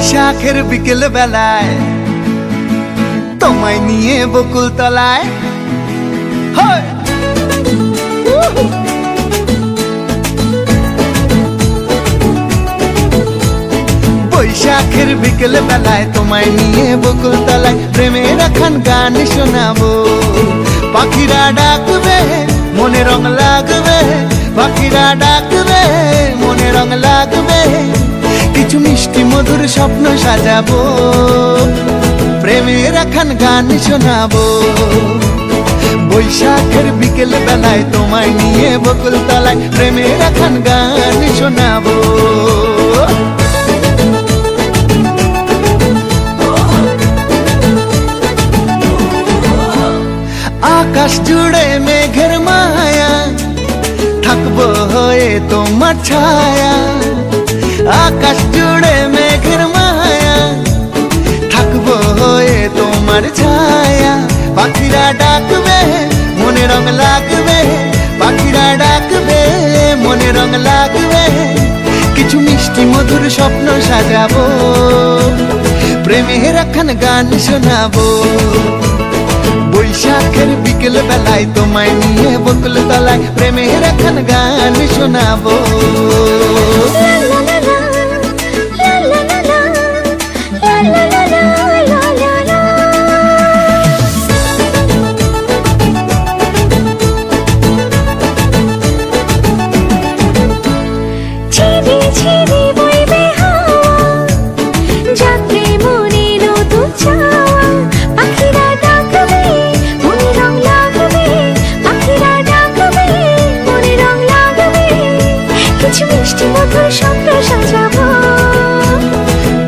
বৈশাখের বিকেল বেলায় তোমায় নিয়ে বকুল তলায় বৈশাখের বিকেল বেলায় তোমায় নিয়ে বকুল তলায় প্রেমের এখন গান শোনাবো। পাখিরা ডাকবে মনে রং লাগবে, পাখিরা ডাকবে মনে রং লাগবে, কিছু মিষ্টি মধুর স্বপ্ন সাজাবো, প্রেমের এখন গান শোনাবো। বৈশাখের বিকেল বেলায় তোমায় নিয়ে বকুল তলায় প্রেমের এখন গান শোনাবো। আকাশ জুড়ে মেঘের মায়া থাকবো হয়ে তোমার ছায়া, আকাশ জুড়ে মেঘের মায়া থাকবো হয়ে তোমার ছায়া। পাখিরা ডাকবে মনে রং লাগবে, পাখিরা ডাকবে মনে রং লাগবে, কিছু মিষ্টি মধুর স্বপ্ন সাজাবো, প্রেমের এখন গান শোনাবো। বৈশাখের বিকেল বেলায় তোমায় নিয়ে বকুল তলায় প্রেমের এখন গান শোনাবো।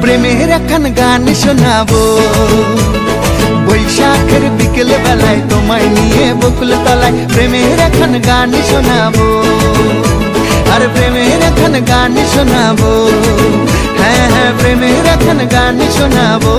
প্রেমের এখন গান শোনাবো। বৈশাখের বিকেল বেলায় তোমায় নিয়ে বকুল তলায় প্রেমের এখন গান শোনাবো, আর প্রেমের এখন গান শোনাবো, হ্যাঁ হ্যাঁ প্রেমের এখন গান শোনাবো।